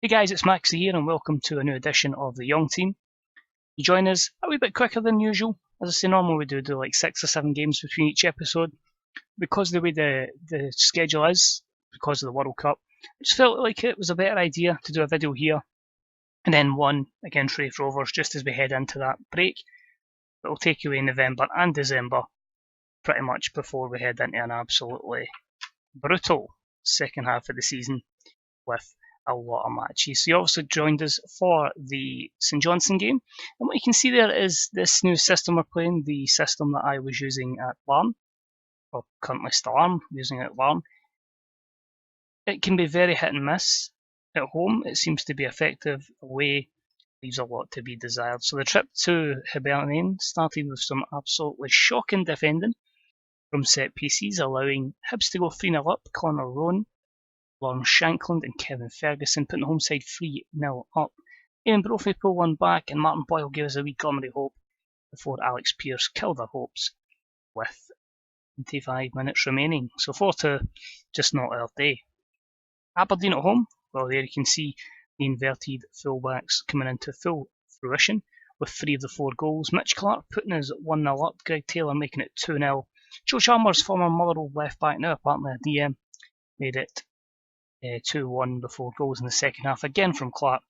Hey guys, it's Maxie here and welcome to a new edition of the Young Team. You join us a wee bit quicker than usual. As I say, normally we do like 6 or 7 games between each episode. Because of the way the schedule is, because of the World Cup, I just felt like it was a better idea to do a video here and then one against Raith Rovers just as we head into that break. It'll take you away in November and December pretty much before we head into an absolutely brutal second half of the season with a lot of matches. So you also joined us for the St Johnstone game, and what you can see there is this new system we're playing, the system that I was using at Larne, or currently still am using at Larne. It can be very hit and miss. At home, it seems to be effective. Away, leaves a lot to be desired. So the trip to Hibernian started with some absolutely shocking defending from set pieces, allowing Hibs to go 3-0 up. Connor Rowan, Lawrence Shankland and Kevin Ferguson putting the home side 3-0 up. Eamon Brophy pulled one back and Martin Boyle gave us a wee glimmer of hope before Alex Pearce killed our hopes with 25 minutes remaining. So 4-2, just not our day. Aberdeen at home, well there you can see the inverted fullbacks coming into full fruition with 3 of the 4 goals. Mitch Clark putting us 1-0 up, Greg Taylor making it 2-0. Joe Chalmers, former Motherwell left back, now apparently a DM, made it 2-1 before goals in the second half, again from Clark,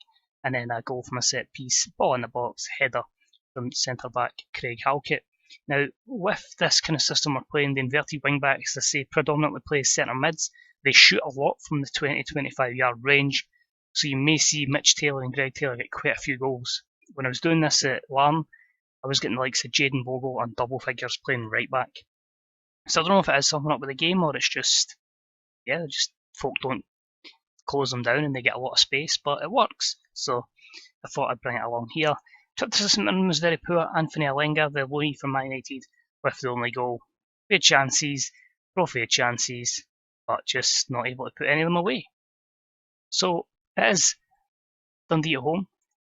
and then a goal from a set piece, ball in the box, header from centre back Craig Halkett. Now, with this kind of system we're playing, the inverted wing backs, as I say, predominantly play centre mids. They shoot a lot from the 20-25 yard range, so you may see Mitch Taylor and Greg Taylor get quite a few goals. When I was doing this at Larne, I was getting the likes of Jayden Bogle on double figures playing right back. So I don't know if it is something up with the game or it's just folk don't close them down and they get a lot of space, but it works. So I thought I'd bring it along here. Trip to St Mirren was very poor. Anthony Alenga, the loanee from Man United, with the only goal. We had chances, Brophy had chances, but just not able to put any of them away. So it is Dundee at home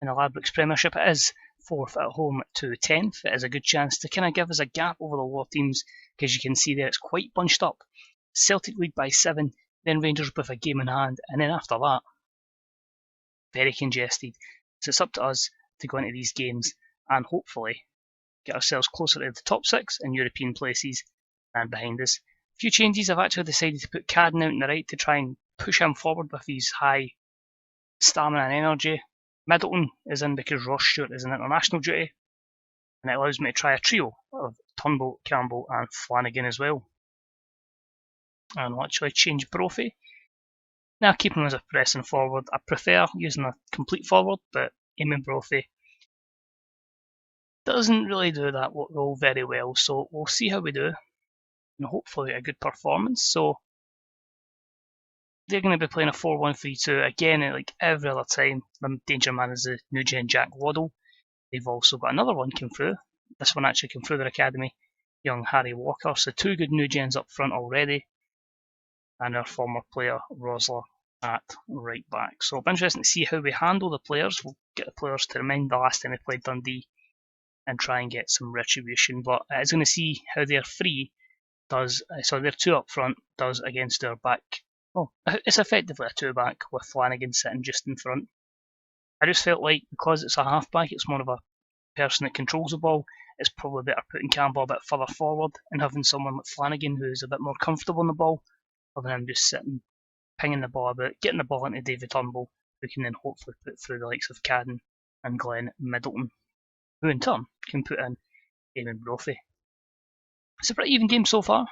in the Ladbrokes Premiership. It is 4th at home to 10th. It is a good chance to kind of give us a gap over the lower teams, because you can see there it's quite bunched up. Celtic lead by 7, then Rangers with a game in hand, and then after that, very congested. So it's up to us to go into these games and hopefully get ourselves closer to the top 6 in European places and behind us. A few changes. I've actually decided to put Cadden out on the right to try and push him forward with his high stamina and energy. Middleton is in because Ross Stewart is in international duty, and it allows me to try a trio of Turnbull, Campbell and Flanagan as well. And I'll actually change Brophy. Now keep him as a pressing forward. I prefer using a complete forward, but Eamon Brophy doesn't really do that role very well, so we'll see how we do, and hopefully a good performance. So they're going to be playing a 4-1-3-2 again, like every other time. The danger man is the new gen Jack Waddle. They've also got another one come through. This one actually came through their academy, young Harry Walker. So 2 good new gens up front already, and our former player Rosler at right back. So it'll be interesting to see how we handle the players. We'll get the players to remind the last time we played Dundee and try and get some retribution. But it's going to see how their 3 does, so their 2 up front does against our back. Well, it's effectively a 2-back with Flanagan sitting just in front. I just felt like because it's a half-back, it's more of a person that controls the ball. It's probably better putting Campbell a bit further forward and having someone like Flanagan who's a bit more comfortable on the ball, rather than him just sitting, pinging the ball about, getting the ball into David Turnbull, who can then hopefully put through the likes of Cadden and Glenn Middleton, who in turn can put in Eamon Brophy. It's a pretty even game so far.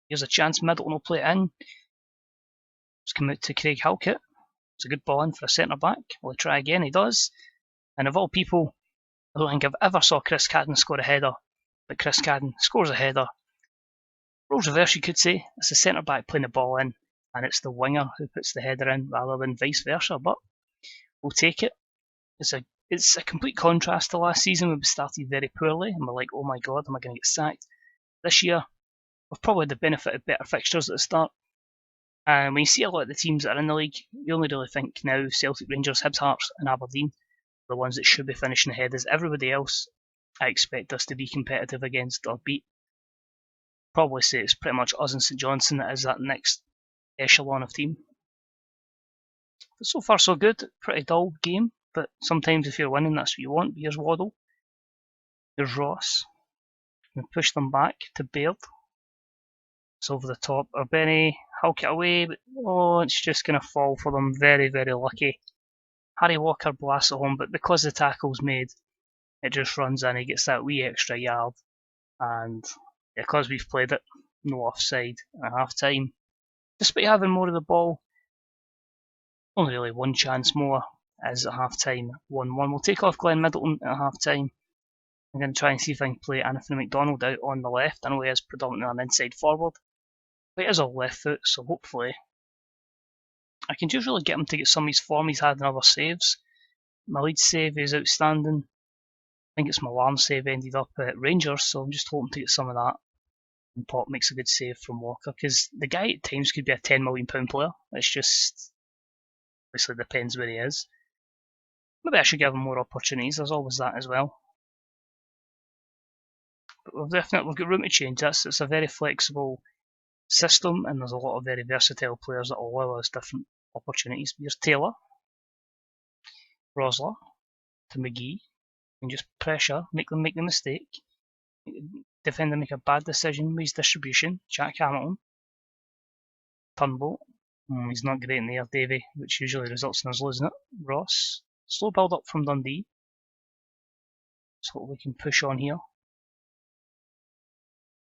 Here's a chance Middleton will play it in. It's come out to Craig Halkett. It's a good ball in for a centre back. Will he try again? He does. And of all people, I don't think I've ever saw Chris Cadden score a header, but Chris Cadden scores a header. Roles reverse, you could say. It's the centre back playing the ball in, and it's the winger who puts the header in rather than vice versa. But we'll take it. It's a complete contrast to last season when we started very poorly, and we're like, oh my god, am I going to get sacked? This year, we've probably had the benefit of better fixtures at the start. And when you see a lot of the teams that are in the league, you only really think now Celtic, Rangers, Hibs, Hearts and Aberdeen, the ones that should be finishing ahead. As everybody else, I expect us to be competitive against or beat. Probably say it's pretty much us and St Johnstone that is that next echelon of team. But so far so good, pretty dull game, but sometimes if you're winning that's what you want. Here's Waddle, here's Ross, and push them back to Baird. It's over the top, or Benny, hulk it away, but oh, it's just going to fall for them, very, very lucky. Harry Walker blasts it home, but because the tackle's made, it just runs in, he gets that wee extra yard, and because we've played it, no offside at half time. Despite having more of the ball, only really one chance more as at half time, 1-1. We'll take off Glenn Middleton at half time. I'm going to try and see if I can play Anthony McDonald out on the left. I know he is predominantly an inside forward, but he is all left foot, so hopefully I can just really get him to get some of his form. He's had in other saves. My lead save is outstanding. I think it's my Larne save ended up at Rangers, so I'm just hoping to get some of that. And Pop makes a good save from Walker, because the guy at times could be a £10 million player. It's just, obviously depends where he is. Maybe I should give him more opportunities, there's always that as well. But we've got room to change this. It's a very flexible system, and there's a lot of very versatile players that will allow us different opportunities. Here's Taylor, Rosler to McGee, and just pressure, make them make the mistake. Defender make a bad decision with his distribution. Jack Hamilton, Turnbull, he's not great in the air, Davy, which usually results in us losing it. Ross, slow build up from Dundee. So we can push on here.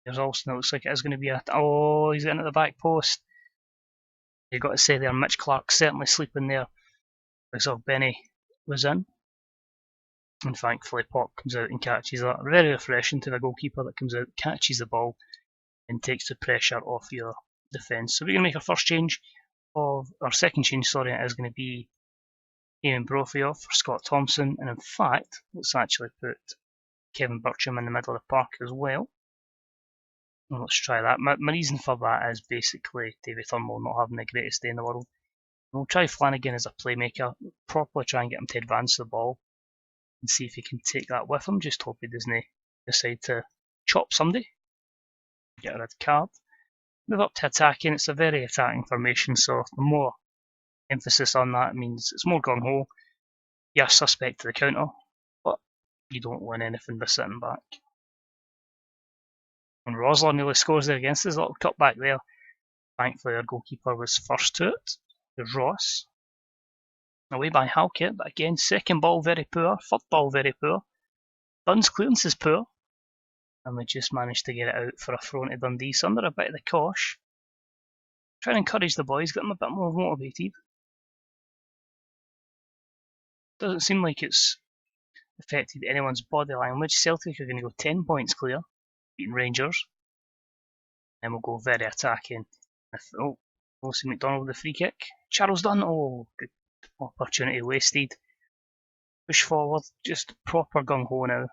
There's Alston, it looks like it is going to be a... Oh, he's getting at the back post. You've got to say there, Mitch Clark certainly sleeping there. Looks like Benny was in. And thankfully Pop comes out and catches that. Very refreshing to the goalkeeper that comes out, catches the ball, and takes the pressure off your defence. So we're going to make our first change of... Our second change, sorry, is going to be Eamon Brophy off for Scott Thompson. And in fact, let's actually put Kevin Bircham in the middle of the park as well. Well, let's try that. My reason for that is basically David Turnbull not having the greatest day in the world. We'll try Flanagan as a playmaker, properly try and get him to advance the ball and see if he can take that with him. Just hope he doesn't decide to chop somebody, get a red card. Move up to attacking. It's a very attacking formation, so the more emphasis on that means it's more gung-ho. You're suspect to the counter, but you don't win anything by sitting back. And Rosler nearly scores there against us, a little cut back there. Thankfully our goalkeeper was first to it. There's Ross. Away by Halkett, but again, second ball very poor, third ball very poor. Dunn's clearance is poor. And we just managed to get it out for a throw into Dundee. So under a bit of the cosh. Trying to encourage the boys, get them a bit more motivated. Doesn't seem like it's affected anyone's body language. Celtic are going to go 10 points clear, beating Rangers. And we'll go very attacking. We'll see McDonald with the free kick. Charles Dunn, oh, good opportunity wasted. Push forward, just proper gung-ho now.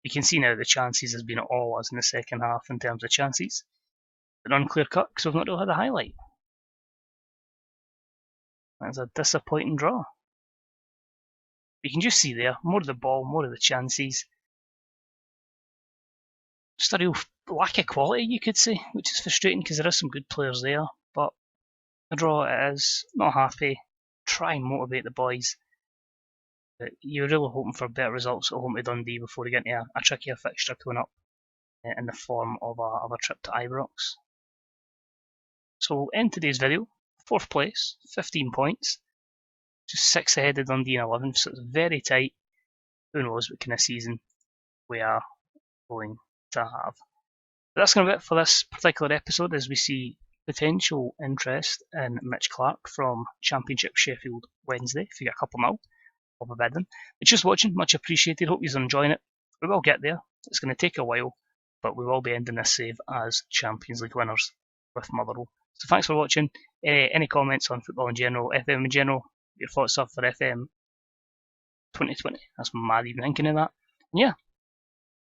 You can see now the chances has been all us in the second half in terms of chances. An unclear cut because we've not really had a highlight. That's a disappointing draw. You can just see there, more of the ball, more of the chances. Just a real lack of quality, you could say, which is frustrating because there are some good players there. But a draw it is, not happy. Try and motivate the boys. But you're really hoping for better results at home to Dundee before we get into a trickier fixture coming up in the form of a trip to Ibrox. So we'll end today's video. 4th place, 15 points. Just 6 ahead of Dundee in 11th, so it's very tight. Who knows what kind of season we are going to have. But that's going to be it for this particular episode, as we see potential interest in Mitch Clark from Championship Sheffield Wednesday. If you get a couple mil, I'll be bidding. But just watching, much appreciated. Hope you're enjoying it. We will get there. It's going to take a while, but we will be ending this save as Champions League winners with Motherwell. So thanks for watching. Any comments on football in general, FM in general, your thoughts are for FM 2020. That's mad even thinking of that. And yeah,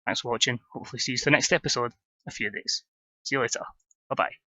thanks for watching. Hopefully see you to the next episode in a few days. See you later. Bye bye.